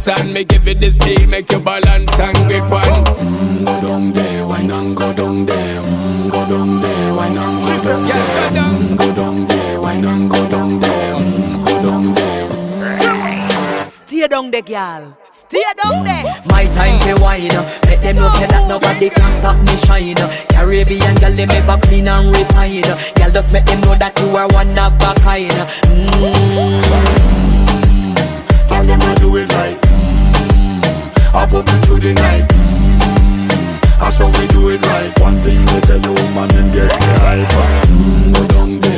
dance and me give it this feel, make you balance and grip on. Go down there, why not go down there? Go down there, why not go down there? Go down there, why not go down there? Go down there. Stay down there, girl. Stay down there. My time to wine. Let them know say that nobody can stop me shine. Caribbean girl, they ever clean and refine. Girl, just make them know that you are one of a kind. Tell them I do it right. I pop it through the night. That's how we do it right. One thing we tell you, man, and get the hype. Go down there.